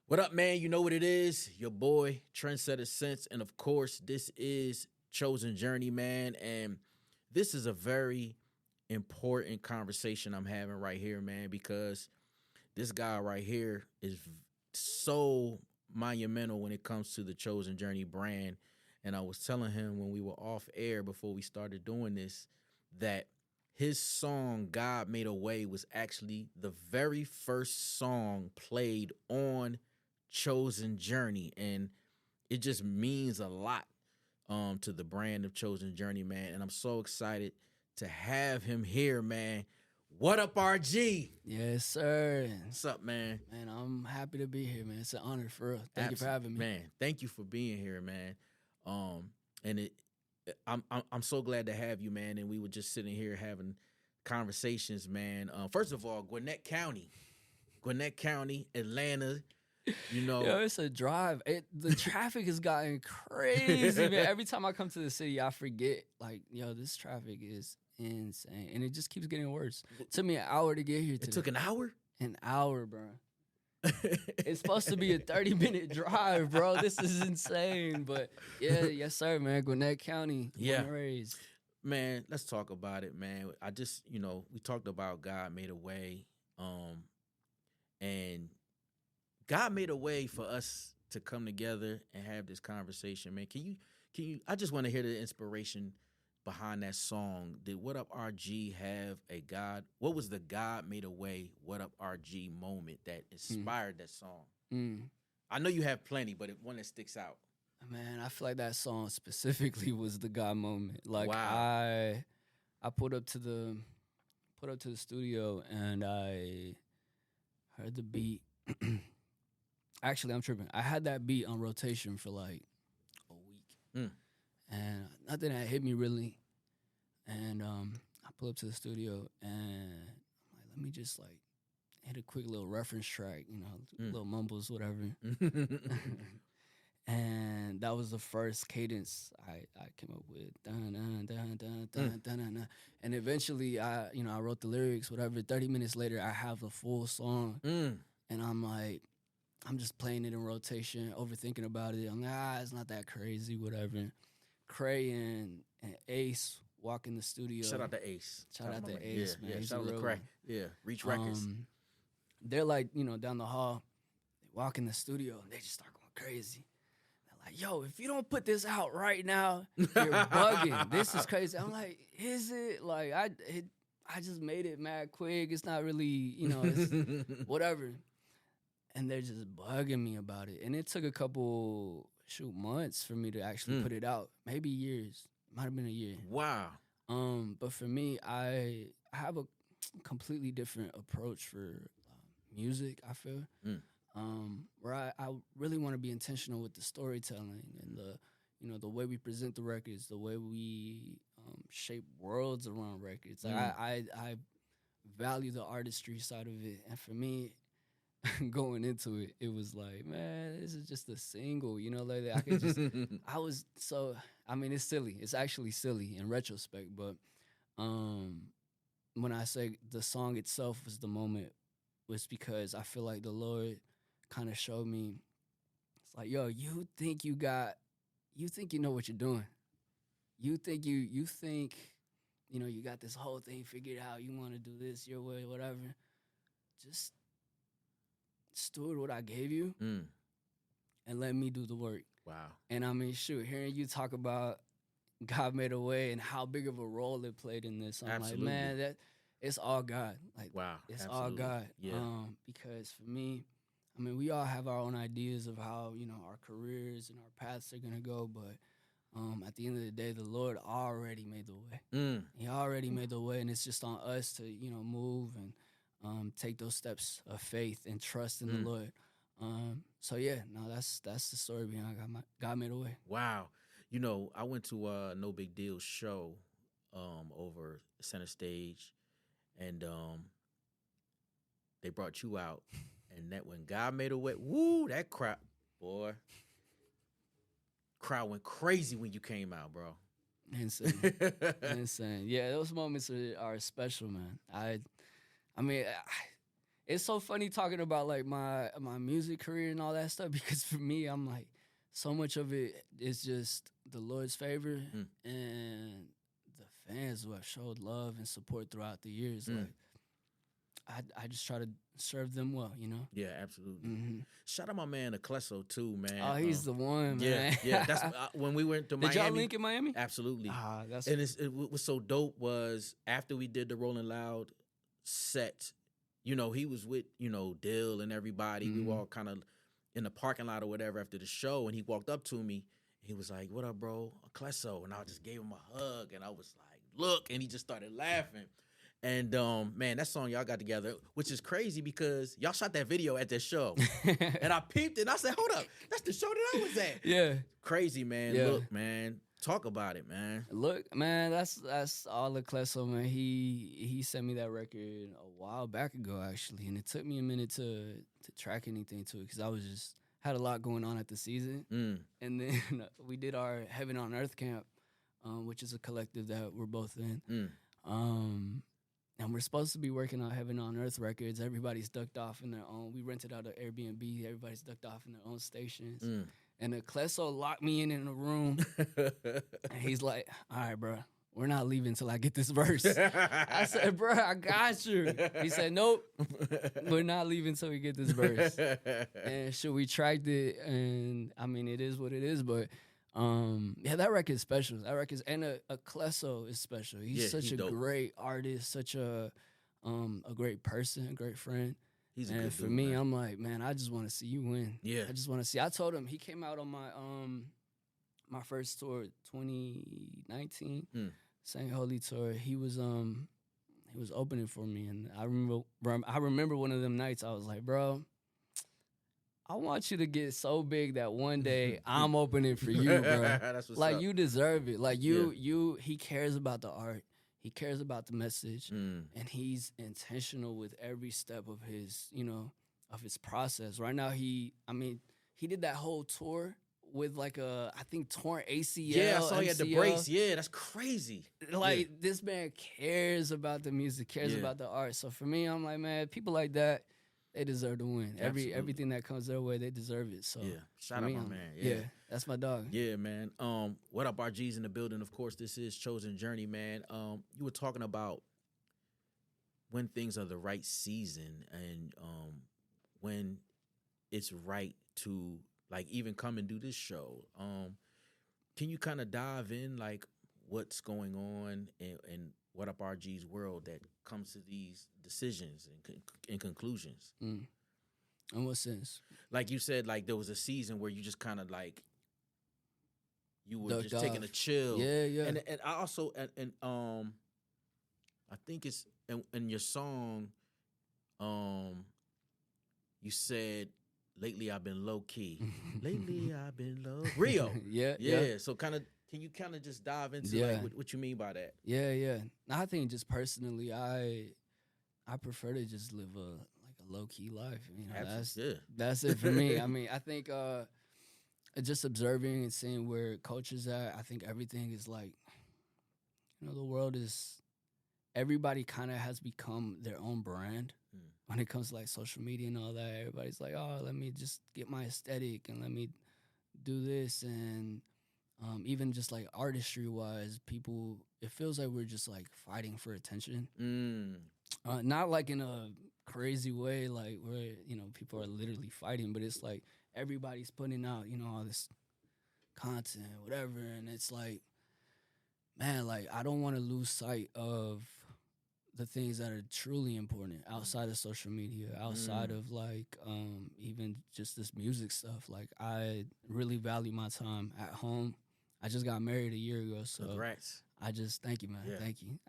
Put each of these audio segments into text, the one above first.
What up, man? You know what it is. Your boy, TrendsetterSense. And of course, this is Chosen Journey, man. And this is a very important conversation I'm having right here, man, because this guy right here is so monumental when it comes to the Chosen Journey brand. And I was telling him when we were off air before we started doing this that his song, God Made a Way, was actually the very first song played on Chosen Journey, and it just means a lot to the brand of Chosen Journey, man. And I'm so excited to have him here, man. What up, RG? Yes, sir. What's up, man? Man, I'm happy to be here, man. It's an honor for real. Thank you for having me, man. Thank you for being here, man. And I'm so glad to have you, man. And we were just sitting here having conversations, man. First of all, Gwinnett County, Atlanta. You know, yo, it's a drive. The traffic has gotten crazy, man. Every time I come to the city, I forget, like, yo, this traffic is insane, and it just keeps getting worse. It took me an hour to get here today. It took an hour? An hour, bro. It's supposed to be a 30-minute drive, bro. This is insane. But yeah, yes, sir, man. Gwinnett County, born and raised. Man, let's talk about it, man. I just, we talked about God Made a Way, and God made a way for us to come together and have this conversation, man. Can you, I just want to hear the inspiration behind that song. Did What Up RG have what was the God Made a Way, What Up RG moment that inspired that song? I know you have plenty, but one that sticks out. Man, I feel like that song specifically was the God moment. Like, wow. I put up to the studio and I heard the beat. Actually, I'm tripping. I had that beat on rotation for like a week. And nothing had hit me really. And I pull up to the studio and I'm like, let me just like hit a quick little reference track, little mumbles, whatever. And that was the first cadence I came up with. Dun, dun, dun, dun, dun, dun, dun, dun. And eventually I wrote the lyrics, whatever. 30 minutes later, I have the full song. And I'm like, I'm just playing it in rotation, overthinking about it. I'm like, it's not that crazy, whatever. Cray and Ace walk in the studio. Shout out to Ace. Shout out to Ace, man. Yeah, He's shout out to Lecrae. Yeah, Reach Records. They're like, down the hall. They walk in the studio, and they just start going crazy. They're like, yo, if you don't put this out right now, you're bugging. This is crazy. I'm like, is it? Like, I just made it mad quick. It's not really, it's whatever. And they're just bugging me about it. And it took a couple, months for me to actually put it out. Maybe years. Might have been a year. Wow. But for me, I have a completely different approach for music, I feel. Where I really want to be intentional with the storytelling and the way we present the records, the way we shape worlds around records. Like I value the artistry side of it. And for me, going into it, it was like, man, this is just a single, like I could just, it's silly. It's actually silly in retrospect, but when I say the song itself was the moment, was because I feel like the Lord kind of showed me, it's like, yo, you think you know what you're doing. You think you got this whole thing figured out. You want to do this your way, whatever. Just steward what I gave you and let me do the work. Wow. And I mean, hearing you talk about God Made a Way and how big of a role it played in this, I'm absolutely. like, man, it's all God. Like, wow, it's absolutely. all God. Yeah. Because for me, I mean, we all have our own ideas of how, our careers and our paths are going to go, but at the end of the day, the Lord already made the way. He already made the way, and it's just on us to, move and take those steps of faith and trust in the Lord. So yeah, no, that's the story behind God Made a Way. Wow. I went to a No Big Deal show over Center Stage, and they brought you out, and that when God Made a Way, woo, that crowd went crazy when you came out, bro. Insane. Insane. Yeah, those moments are special, man. I mean, it's so funny talking about like my music career and all that stuff because for me, I'm like, so much of it is just the Lord's favor and the fans who have showed love and support throughout the years. Like, I just try to serve them well, you know? Yeah, absolutely. Shout out my man Lecrae too, man. Oh, he's the one, man. Yeah. That's when we went to Miami. Did y'all link in Miami? Absolutely. That's and what was so dope was after we did the Rolling Loud set, you know, he was with, you know, Dill and everybody. We were all kind of in the parking lot or whatever after the show, and he walked up to me. He was like, "What up, bro? Lecrae." And I just gave him a hug, and I was like, "Look," and he just started laughing. And man, that song y'all got together, which is crazy because y'all shot that video at that show. And I peeped it and I said, hold up, that's the show that I was at. Yeah. Crazy, man. Yeah. Look, man. Talk about it, man. Look, man, that's all Lecrae, man. He sent me that record a while back ago, actually. And it took me a minute to track anything to it because I was just had a lot going on at the season. And then we did our Heaven on Earth camp, which is a collective that we're both in. And we're supposed to be working on Heaven on Earth records. Everybody's ducked off in their own. We rented out an Airbnb. Everybody's ducked off in their own stations. And Lecrae locked me in a room. And he's like, all right, bro, we're not leaving until I get this verse. I said, bro, I got you. He said, nope, we're not leaving until we get this verse. And so we tracked it. And, I mean, it is what it is. But, yeah, that record is special. That record is, and Lecrae is special. He's such a dope. Great artist, such a great person, a great friend. He's a and good for dude, me, man. I'm like, man, I just want to see you win. Yeah, I just want to see. I told him he came out on my my first tour, 2019, St. Holy tour. He was opening for me, and I remember one of them nights. I was like, bro, I want you to get so big that one day I'm opening for you, bro. That's what's like up. You deserve it. Like he cares about the art. He cares about the message, and he's intentional with every step of his, of his process. Right now, he did that whole tour with like I think torn ACL. Yeah, I saw MCL. he had the brace. Yeah, that's crazy. Like this man cares about the music, cares about the art. So for me, I'm like, man, people like that, they deserve to win. Everything that comes their way, they deserve it. So shout out my man. Yeah, that's my dog. Yeah, man. What up, RG's in the building? Of course, this is Chosen Journey, man. You were talking about when things are the right season and when it's right to like even come and do this show. Can you kind of dive in like what's going on and What Up RG's world that comes to these decisions and conclusions? In what sense? Like you said, like there was a season where you just kind of like you were Ducked just taking off. a chill. Yeah. And I also and I think it's in your song, you said lately I've been low key. Lately I've been low. Rio. Yeah. So kind of. Can you kind of just dive into like what you mean by that? Yeah. I think just personally, I prefer to just live a low key life. That's it for me. I mean, I think just observing and seeing where culture's at. I think everything is like, the world is. Everybody kind of has become their own brand when it comes to like social media and all that. Everybody's like, oh, let me just get my aesthetic and let me do this and. Even just like artistry-wise, people, it feels like we're just like fighting for attention. Not like in a crazy way, like where, people are literally fighting, but it's like everybody's putting out, all this content, whatever. And it's like, man, like I don't want to lose sight of the things that are truly important outside of social media, outside of like even just this music stuff. Like I really value my time at home. I just got married a year ago, so congrats. Thank you, man. Yeah. Thank you.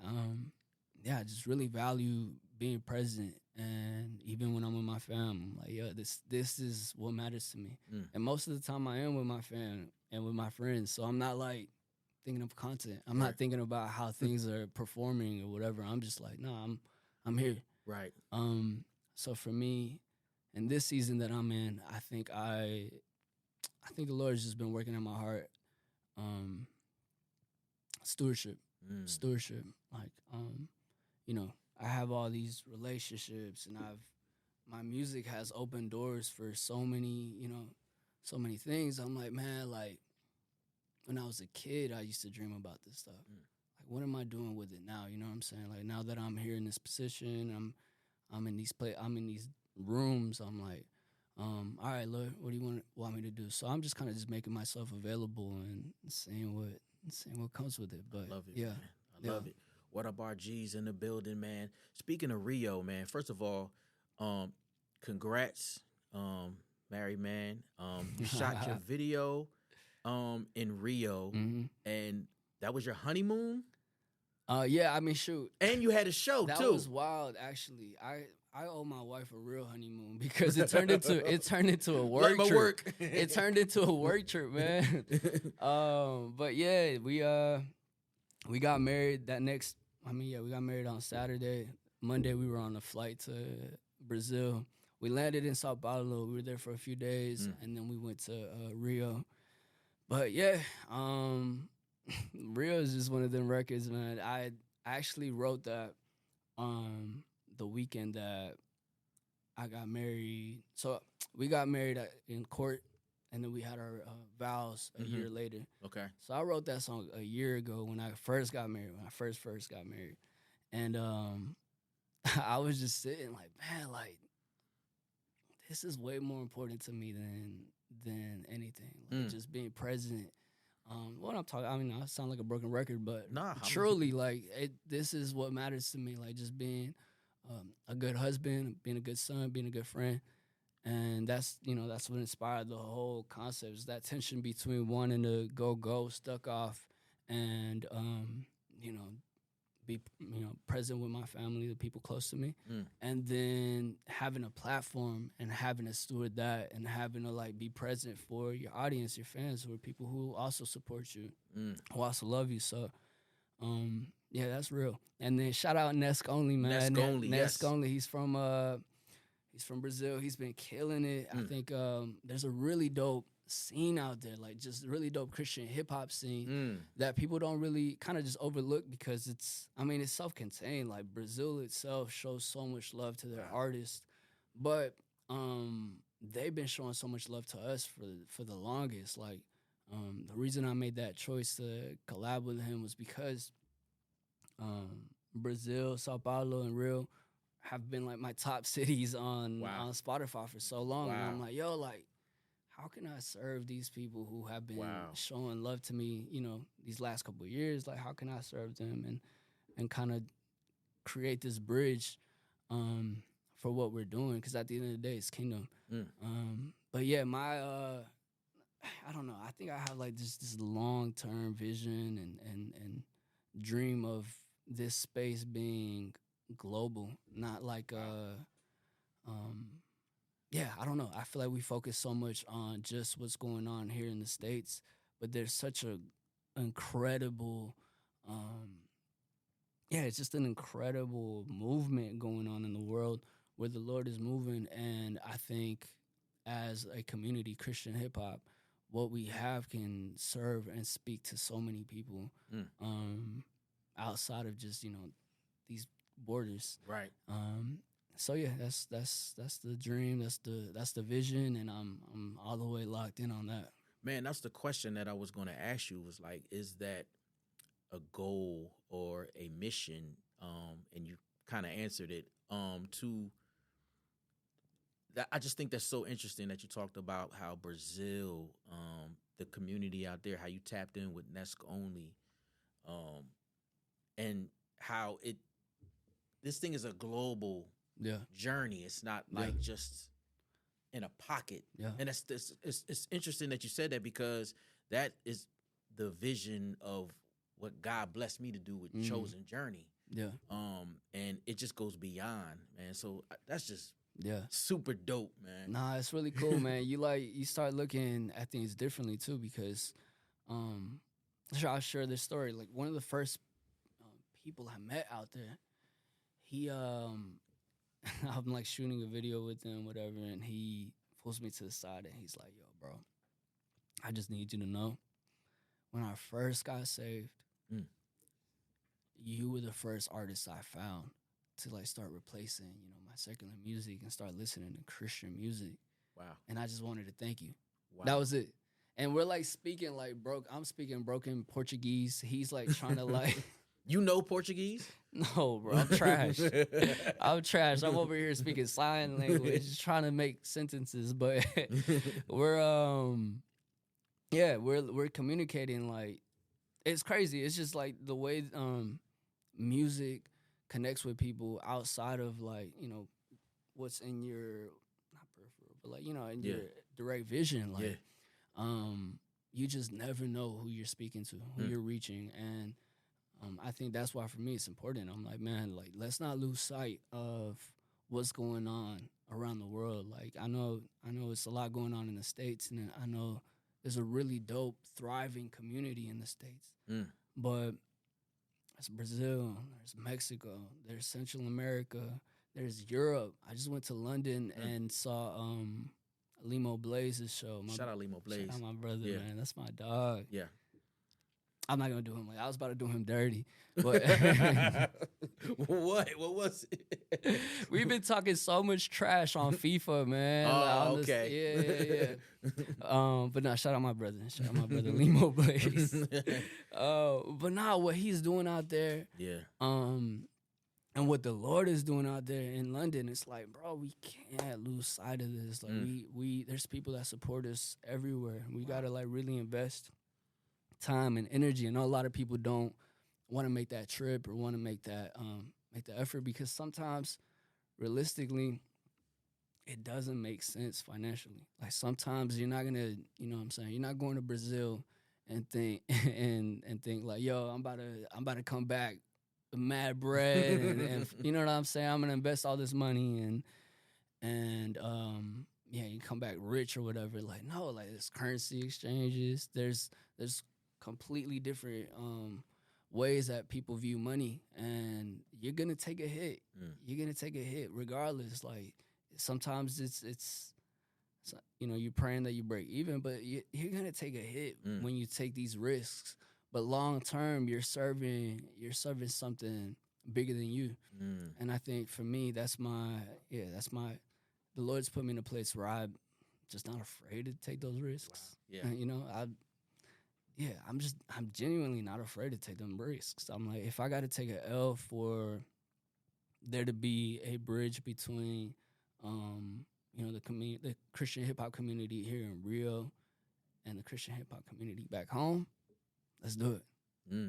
I just really value being present, and even when I'm with my fam, I'm like, this is what matters to me. And most of the time, I am with my fam and with my friends, so I'm not like thinking of content. I'm not thinking about how things are performing or whatever. I'm just like, no, I'm here. Right. So for me, in this season that I'm in, I think the Lord's just been working in my heart. Stewardship. Like, I have all these relationships and I've my music has opened doors for so many, so many things. I'm like, man, like when I was a kid, I used to dream about this stuff. Like, what am I doing with it now? You know what I'm saying? Like now that I'm here in this position, I'm in these rooms. I'm like, all right, Lord, what do you want me to do? So I'm just kind of just making myself available and seeing what comes with it. But love it, yeah, man. I love it. What up, our G's in the building, man? Speaking of Rio, man, first of all, congrats, married man. You shot your video in Rio, and that was your honeymoon? Yeah, I mean, shoot. And you had a show, that too. That was wild, actually. I owe my wife a real honeymoon because it turned into a work trip. It turned into a work trip, man. But yeah, we got married we got married on Saturday. Monday we were on a flight to Brazil. We landed in Sao Paulo. We were there for a few days, and then we went to Rio. But yeah, Rio is just one of them records, man. I actually wrote that the weekend that I got married. So we got married in court, and then we had our vows a year later. Okay. So I wrote that song a year ago when I first got married, first got married. And I was just sitting like, man, like, this is way more important to me than anything. Like, just being present. What I'm talking, I mean, I sound like a broken record, but truly, like, this is what matters to me. Like, just being a good husband, being a good son, being a good friend. And that's what inspired the whole concept, is that tension between wanting to go, stuck off, and, be, present with my family, the people close to me, and then having a platform and having to steward that and having to, like, be present for your audience, your fans, who are people who also support you, who also love you. So, yeah, that's real. And then shout out Nesk Only, man. Nesk Only, he's from Brazil. He's been killing it. I think there's a really dope scene out there, like just really dope Christian hip hop scene that people don't really kind of just overlook because it's self-contained. Like Brazil itself shows so much love to their artists, but they've been showing so much love to us for the longest. Like the reason I made that choice to collab with him was because Brazil, Sao Paulo, and Rio have been like my top cities on Spotify for so long. And I'm like, yo, like, how can I serve these people who have been showing love to me, these last couple of years? Like, how can I serve them and kind of create this bridge for what we're doing? Because at the end of the day, it's kingdom. But yeah, I don't know. I think I have like this long-term vision and dream of this space being global, not like I don't know. I feel like we focus so much on just what's going on here in the States, but there's such a incredible it's just an incredible movement going on in the world where the Lord is moving. And I think as a community, Christian hip hop, what we have can serve and speak to so many people outside of just, these borders. Right. So yeah, that's the dream, that's the vision, and I'm all the way locked in on that. Man, that's the question that I was going to ask you, was like, is that a goal or a mission? And you kind of answered it. I just think that's so interesting that you talked about how Brazil, the community out there, how you tapped in with Nesk Only, and how this thing is a global journey. It's not like just in a pocket. Yeah. And it's interesting that you said that, because that is the vision of what God blessed me to do with Chosen Journey. Yeah. And it just goes beyond, man. So that's just super dope, man. Nah, it's really cool, man. You start looking at things differently too, because I'll share this story. Like, one of the first people I met out there, he I'm like shooting a video with him, whatever, and he pulls me to the side and he's like, yo, bro, I just need you to know, when I first got saved, you were the first artist I found to like start replacing, my secular music and start listening to Christian music. Wow. And I just wanted to thank you. Wow. That was it. And we're like speaking like I'm speaking broken Portuguese. He's like trying to like. You know Portuguese? No, bro. I'm trash. I'm trash. I'm over here speaking sign language, trying to make sentences, but we're communicating like it's crazy. It's just like the way music connects with people outside of like, what's in your not peripheral, but like, in your direct vision. Like you just never know who you're speaking to, who you're reaching. And I think that's why for me it's important. I'm like, man, like let's not lose sight of what's going on around the world. Like I know it's a lot going on in the States, and I know there's a really dope, thriving community in the States. But there's Brazil, there's Mexico, there's Central America, there's Europe. I just went to London and saw Limo Blaze's show. Shout out Limo Blaze. Shout out my brother, man. That's my dog. Yeah. I'm not gonna do him like I was about to do him dirty, but what was it? We've been talking so much trash on FIFA, man. Oh, okay. Yeah. But no, shout out my brother. Shout out my brother Limo Blaze. But nah, what he's doing out there, and what the Lord is doing out there in London, it's like, bro, we can't lose sight of this. Like we there's people that support us everywhere. We gotta like really invest time and energy. I know a lot of people don't want to make that trip or want to make the effort because sometimes realistically it doesn't make sense financially. Like sometimes you're not gonna, you know what I'm saying, you're not going to Brazil and think and think like, yo, I'm about to come back with mad bread and you know what I'm saying, I'm gonna invest all this money and you come back rich or whatever. Like no, like there's currency exchanges, there's completely different ways that people view money, and you're gonna take a hit. You're gonna take a hit regardless. Like sometimes it's you're praying that you break even, but you're gonna take a hit when you take these risks. But long term, you're serving something bigger than you. And I think for me, the Lord's put me in a place where I'm just not afraid to take those risks. Wow. Yeah. I'm genuinely not afraid to take them risks. I'm like, if I got to take an L for there to be a bridge between, the Christian hip hop community here in Rio and the Christian hip hop community back home, let's do it.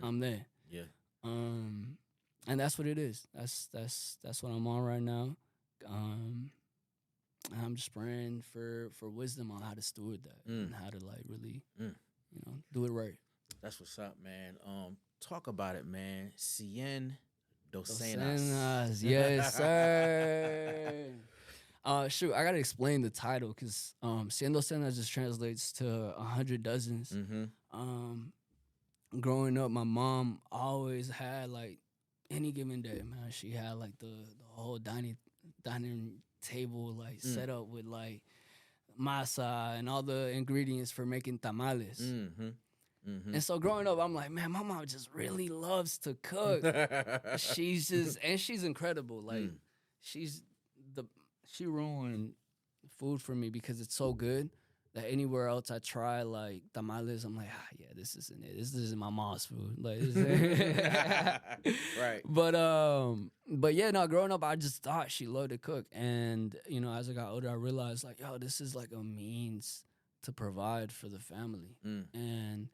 I'm there. Yeah. And that's what it is. That's what I'm on right now. I'm just praying for wisdom on how to steward that and how to like really. Do it right. That's what's up, man. Talk about it, man. Cien Docenas. Yes, sir. Shoot, I gotta explain the title because Cien Docenas just translates to 100 dozens. Growing up, my mom always had like any given day, man. She had like the whole dining table like set up with like masa and all the ingredients for making tamales. And so growing up, I'm like, man, my mom just really loves to cook. She's incredible. Like she ruined food for me because it's so good that anywhere else I try like tamales, I'm like, this isn't it. This isn't my mom's food. Like, right. But yeah, no, growing up, I just thought she loved to cook. And, as I got older, I realized like, yo, this is like a means to provide for the family. And,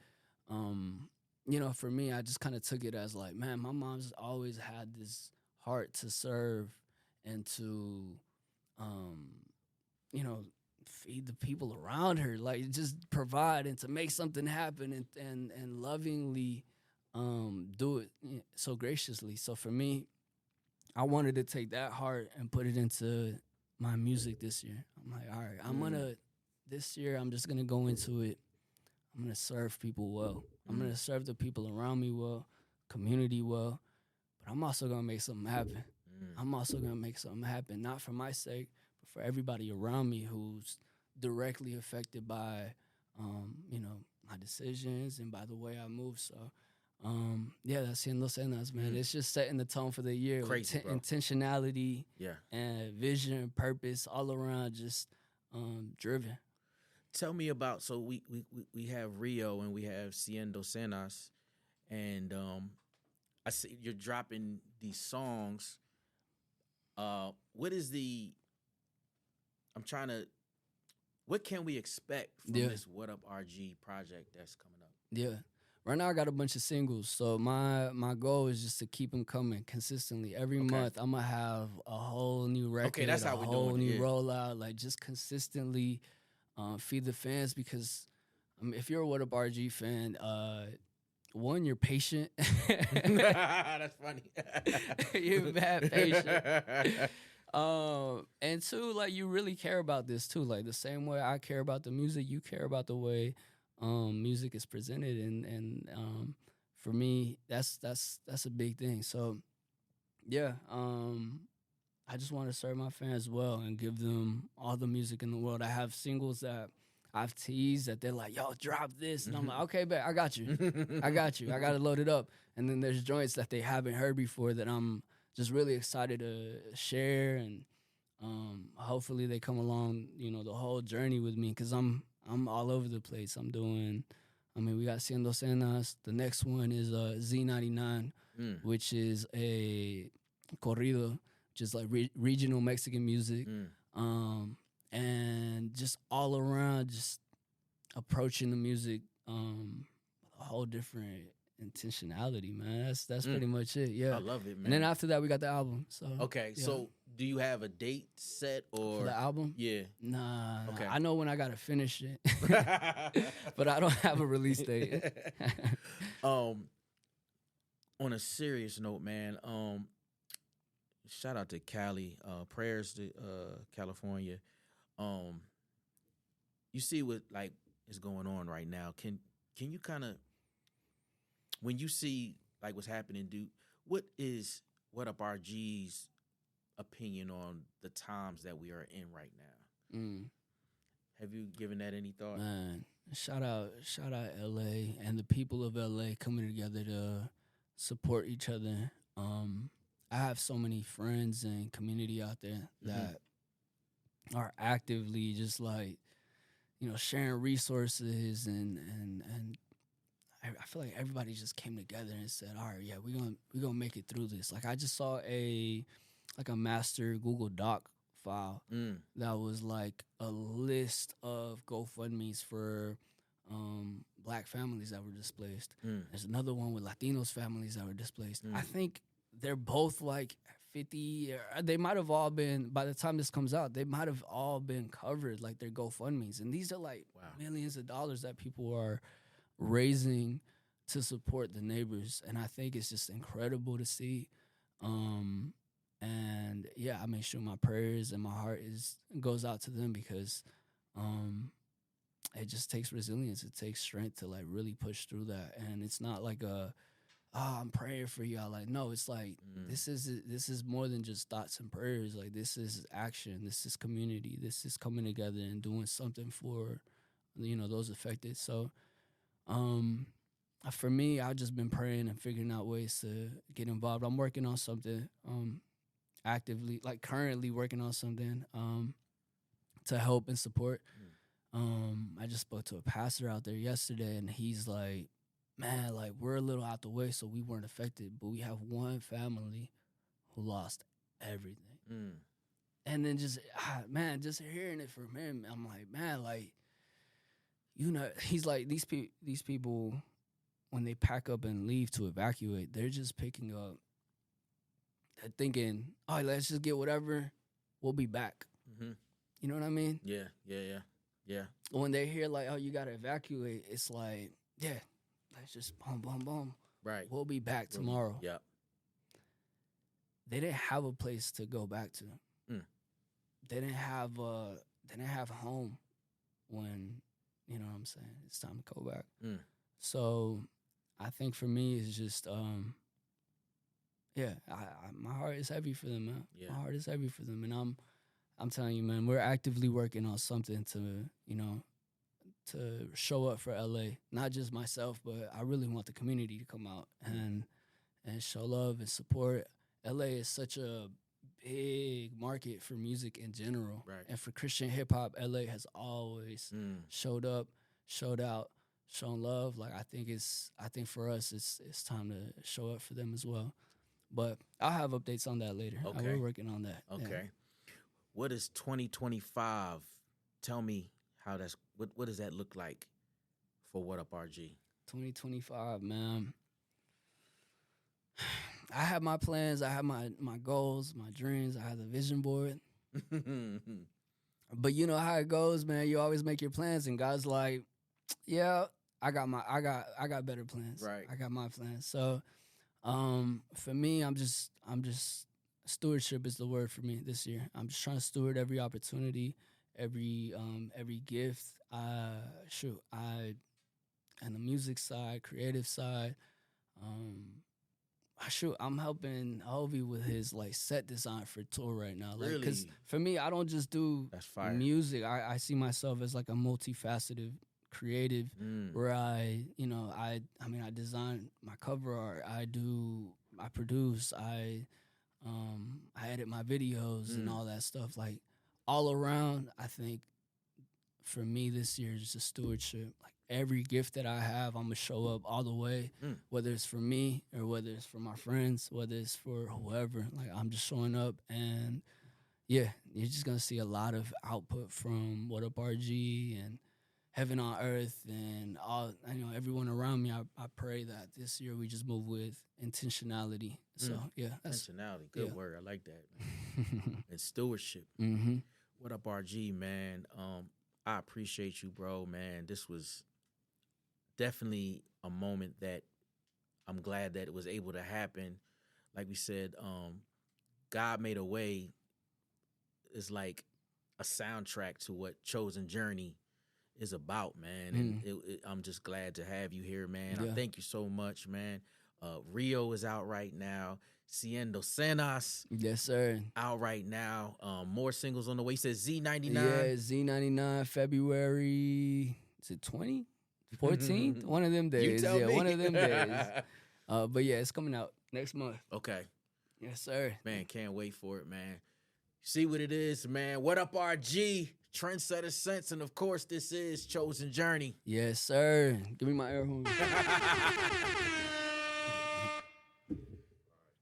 for me, I just kind of took it as like, man, my mom's always had this heart to serve and to, feed the people around her, like just provide and to make something happen and lovingly do it so graciously. So for me, I wanted to take that heart and put it into my music this year. I'm like, all right, this year I'm just going to go into it. I'm going to serve people well. I'm going to serve the people around me well, community well, but I'm also going to make something happen. I'm also going to make something happen, not for my sake, but for everybody around me who's directly affected by, my decisions and by the way I move. So Yeah, that's Cien Docenas, man. It's just setting the tone for the year. Crazy, bro. Intentionality, Yeah. and vision, purpose, all around, just driven. Tell me about, so we have Rio and we have Cien Docenas, and I see you're dropping these songs. What is the? I'm trying to. What can we expect from this WHATUPRG project that's coming up? Yeah. Right now I got a bunch of singles, so my goal is just to keep them coming consistently. Every month I'm gonna have a whole new record, okay, that's how a we whole doing it, new rollout, like just consistently feed the fans. Because if you're a WHATUPRG fan, one, you're patient. That's funny. You're mad patient. And two, like, you really care about this too. Like, the same way I care about the music, you care about the way music is presented, and for me, that's a big thing. So yeah, I just want to serve my fans well and give them all the music in the world. I have singles that I've teased that they're like, yo, drop this, and I'm like, okay, bet, I got you. I got to load it up. And then there's joints that they haven't heard before that I'm just really excited to share, and hopefully they come along, the whole journey with me, because I'm all over the place. We got Cien Docenas. The next one is Z99, which is a corrido, just like regional Mexican music. And just all around, just approaching the music a whole different intentionality, man. That's pretty much it. Yeah, I love it, man. And then after that, we got the album. So okay, yeah. So do you have a date set or for the album? Yeah. Nah. Okay. I know when I gotta finish it, but I don't have a release date. On a serious note, man. Shout out to Cali. Prayers to California. You see what like is going on right now. Can you kind of, when you see like what's happening, what is WHATUPRG's opinion on the times that we are in right now? Have you given that any thought? Man, shout out LA and the people of LA coming together to support each other. I have so many friends and community out there that are actively just like, sharing resources, and I feel like everybody just came together and said, all right, yeah, we're gonna make it through this. Like, I just saw a master Google Doc file that was like a list of GoFundMes for Black families that were displaced. There's another one with Latinos families that were displaced. I think they're both like 50, or they might have all been, by the time this comes out, they might have all been covered, like their GoFundMes. And these are like millions of dollars that people are raising to support the neighbors. And I think it's just incredible to see. And yeah, I make sure my prayers and my heart goes out to them, because it just takes resilience. It takes strength to like really push through that. And it's not like I'm praying for y'all. Like, no, it's like this is more than just thoughts and prayers. Like, this is action. This is community. This is coming together and doing something for those affected. So for me, I've just been praying and figuring out ways to get involved. I'm working on something actively, like currently working on something to help and support. I just spoke to a pastor out there yesterday, and he's like, man, like, we're a little out the way, so we weren't affected, but we have one family who lost everything. And then just hearing it from him, I'm like, man, like, he's like, these people, when they pack up and leave to evacuate, they're just picking up, they're thinking, all right, let's just get whatever, we'll be back. You know what I mean? Yeah. When they hear like, oh, you got to evacuate, it's like, yeah, let's just boom, boom, boom. Right. We'll be back tomorrow. Yep. They didn't have a place to go back to. They didn't have home when, you know what I'm saying, it's time to go back. So I think for me, it's just, my heart is heavy for them, man. Yeah. My heart is heavy for them. And I'm telling you, man, we're actively working on something to to show up for LA. Not just myself, but I really want the community to come out and show love and support. LA is such a big market for music in general. Right. And for Christian hip hop, LA has always showed up, showed out, shown love. Like I think for us it's time to show up for them as well. But I'll have updates on that later. Okay. We're working on that. Okay. Yeah. What is 2025? Tell me how what does that look like for WHATUPRG? 2025, man. I have my plans. I have my goals, my dreams. I have the vision board. But you know how it goes, man. You always make your plans, and God's like, "Yeah, I got better plans. Right. I got my plans." So, for me, I'm just stewardship is the word for me this year. I'm just trying to steward every opportunity, every gift. And the music side, creative side. I'm helping Hovey with his like set design for tour right now. Like, Really? because for me, I don't just do That's fire. music. I see myself as like a multifaceted creative where I design my cover art. I produce. I edit my videos and all that stuff. Like all around, I think for me this year is just stewardship. Like every gift that I have, I'm gonna show up all the way, whether it's for me or whether it's for my friends, whether it's for whoever. Like I'm just showing up, and yeah, you're just gonna see a lot of output from WHATUPRG and Heaven on Earth and all. Everyone around me. I pray that this year we just move with intentionality. So yeah, that's Intentionality, good word. I like that. And stewardship. WHATUPRG, man. I appreciate you, bro, man. This was definitely a moment that I'm glad that it was able to happen. Like we said, God Made a Way is like a soundtrack to what Chosen Journey is about, man. And I'm just glad to have you here, man. Yeah. I thank you so much, man. Rio is out right now. Cien Docenas. Yes, sir. Out right now. More singles on the way. He says Z99. Yeah, Z99, February, is it 20? 14th? One of them days. You tell me. One of them days. But yeah, it's coming out next month. Okay. Yes, sir. Man, can't wait for it, man. See what it is, man. WHATUPRG, TrendsetterSense, and of course, this is Chosen Journey. Yes, sir. Give me my air horn.